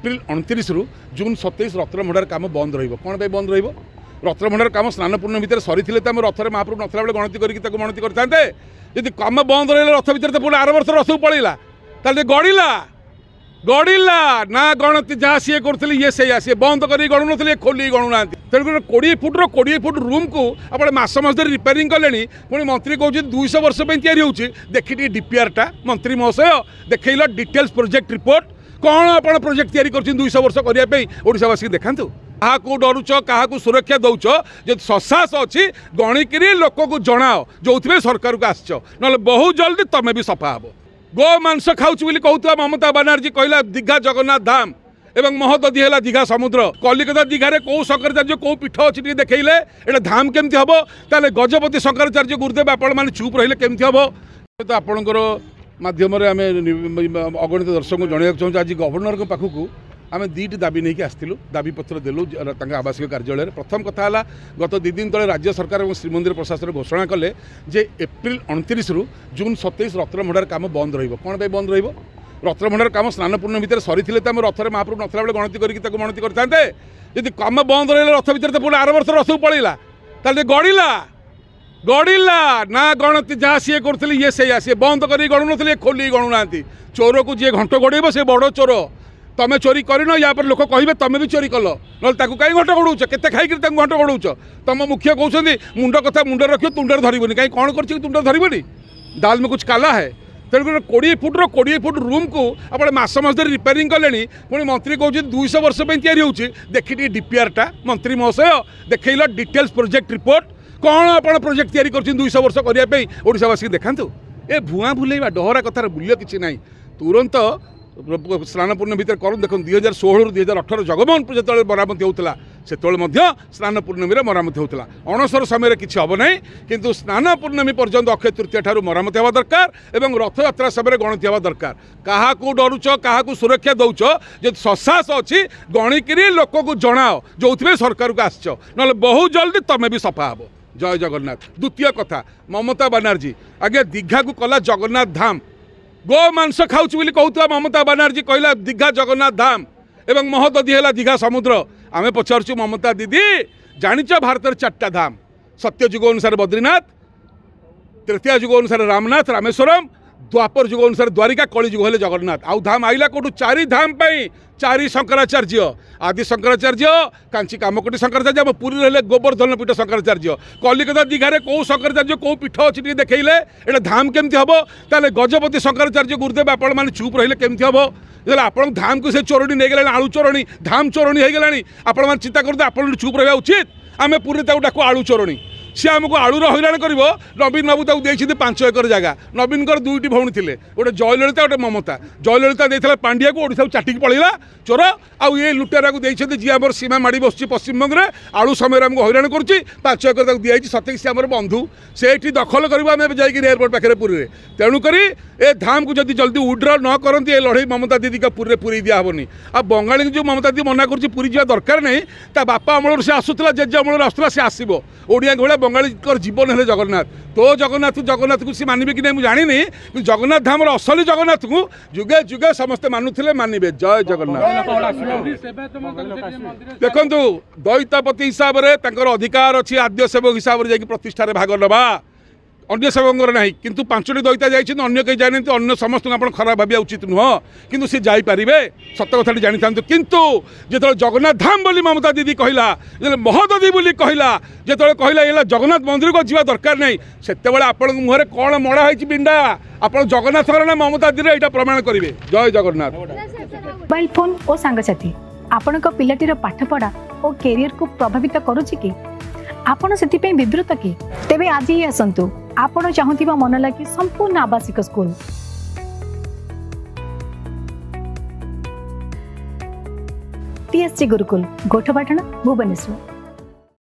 April 29 रु जून 27 रथरमडार काम बंद रौन बंद रथरमडार काम स्नान पूर्ण भितर सरी रथर महाप्रभु नथला बेले गणति गणति करते जदि कम बंद रहा रथ भितर तो पुणी आर वर्ष रथ पड़ेगा गड़ला गड़ला ना गणति जहाँ सी करी ये सी बंद कर गणु नी खोल गणुना तेणुकर 20 फुट रूम को आप मस धरी रिपेयरिंग कले पुणी मंत्री कहते 200 वर्ष या देखी डीपीआरटा मंत्री महोदय देखल डिटेल्स प्रोजेक्ट रिपोर्ट कौन आप प्रोजेक्ट या 200 वर्ष करने ओडावासी देखा क्या डरुच क्या सुरक्षा दौच जो ससास अच्छी गणिक लोक को जनाओ जो सरकार को आस ना बहुत जल्दी तुम्हें भी सफा हे गो मांस खाऊ कहता ममता बनर्जी कहला दीघा जगन्नाथ धाम एवं महोदधि है दीघा समुद्र कलिकता दीघार कौ शंकराचार्य कौ पीठ अच्छी देखले ये धाम केमती हम ताले गजपति शंकराचार्य गुरुदेव आपण मैंने चुप रही केमती हम तो आपणकर मध्यम अगणित दर्शक को जनवाक चाहूँ आज गवर्नर पाखक आम दुईट दाबी नहीं आसलु दाबी पत्र देलु आवासिक कार्यालय प्रथम कथा है गत 2 दिन तले राज्य सरकार और श्रीमंदिर प्रशासन घोषणा कले जे एप्रिल 29 रु जून 27 रथरमडार काम बंद रौन बंद रथरमडार काम स्नान पूर्ण भितर सरी रथर महाप्रभु नथला बेले गणति गणति करते जदि कम बंद रहा रथ भितर तो पुणी आर वर्ष रथ पड़ेगा गड़ला गड़ला ना गणति जहाँ सी करी ये सी बंद कर गणु नी खोल गणुना चोर को जी घंट गड़ेब से बड़ चोर तमें चोरी कर या पर लोक कहे तुम भी चोरी कल ना कहीं घंट गड़ौच के खाई घंट गड़ौच तुम मुख्य कहते मुंड कथा मुंड रख तुंडर धरबनी कहीं कौन कर तुंडर धरबनी दाल में कुछ काला है तेणुकर 20 फुट रूम को आप मस धरी रिपेयरिंग कले पुणी मंत्री कहते 200 वर्ष या देखी डीपीआरटा मंत्री महोदय देखल डिटेल्स प्रोजेक्ट रिपोर्ट कौन आप प्रोजेक्ट या 200 वर्ष करने ओडावासी देखा ए भुआ भुलेवा डहरा कथार मूल्य किसी ना तुरंत स्नान पूर्ण भितर कर देख 2016 रु 2018 जगमोहनपुर जो मरामती होता से स्नान पूर्णमी मरामती होता अणसर समय किसी हम ना किंतु स्नान पूर्णमी पर्यंत अक्षय तृतीय ठार मरामती हवा दरकार और रथयात्रा समय गणति हवा दरकार क्या डरुच क्या सुरक्षा दौच जो ससास अच्छी गणिक लोक को जनाओ जो सरकार को आस ना बहुत जल्दी तुम्हें भी सफा हे जय जगन्नाथ। द्वितीय कथा ममता बनर्जी आगे दीघा को कला जगन्नाथ धाम गो मांस खाऊ कहता ममता बनर्जी कहला दीघा जगन्नाथ धाम एवं महोदधि है दीघा समुद्र आमे पचारचु ममता दीदी जानिच भारत 4टा धाम सत्य जुग अनुसार बद्रीनाथ तृतीय जुग अनुसार रामनाथ रामेश्वरम द्वापर जुग अनुसार द्वारिका कली जुग है जगन्नाथ आउ धाम आइला कौटू 4 धाम 4 शंकराचार्य आदि शंकराचार्य कांची कामकोटी शंकराचार्य आम पुरी रहे गोवर्धन पीठ शंकराचार्य कलिकता दीघार कौ शंकराचार्य कौ पीठ अच्छी देखले ये धाम केमती हम ताले गजपति शंकराचार्य गुरुदेव आपण मैंने चुप रही केमती हम आप धाम को से चोरणी नहीं गला आलू चोरणी धाम चोरणी हो गला आपण चिंता करते आप चुप रहा उचित आम पुरी डाकू आलू चोरणी सी आमको आलूर हईराण कर नवीन बाबू देखते 5 एकर जगह नवीन 2टी भौणी थे गोटे जयललिता गोटे ममता जयललिता देता पांड्या को ओडिशा चाटिक पड़ेगा चोर आउ ये लुटेरा को देखते जी आम सीमा माड़ी बस पश्चिमबंग में आलू समय आमको हईराण कर 5 एकर दिखाई सतक सी आम बंधु से दखल कर एयरपोर्ट पाखे पुरी में तेणुक ए धाम को जल्दी जल्दी उड्र न करती लड़ई ममता दीदी का पुरी पूरी दिहबनी आ बंगाली जो ममता दीदी मना कर पूरी जा दरकार नहीं ता बापा अमल से आसूला जेजे अमल आसूला सी आसो ओडिया भाई बंगाली जीवन है जगन्नाथ तो जगन्नाथ को सी मानवे कि नहीं मुझे जानी जगन्नाथ धाम असली जगन्नाथ को जुगे जुगे समस्ते मानुले मानवे जय जगन्नाथ। देखु दैतापति हिसाब से अधिकार अच्छी आद्य सेवक हिसाब से प्रतिष्ठा भाग नवा अन्य सेवक ना किंतु 5टी दैता जाइए अन्य कहीं जाने अन्य समस्त आप खराब भाविया उचित नुह किंतु सी जापारे सत कथा जानी था किंतु जो जगन्नाथ धाम बोली ममता दीदी कहला महोदधि बोली कहला जो कहला ये जगन्नाथ मंदिर को जीवा दरकार नहीं से आपण मुहर कौन मड़ा है बिंडा आप जगन्नाथ ना ममता दीदी यहाँ प्रमाण करेंगे जय जगन्नाथ। मोबाइल फोन और सांगसाथी आपण पिलाटीर पाठपढ़ा और कैरियर को प्रभावित करुच्ची कि आपण से विवृत कि तेबे आज ही आसतु आपण चाहूथिबा मन लगी संपूर्ण आवासिक स्कूल TSG गुरुकुल गोठपाटण भुवनेश्वर।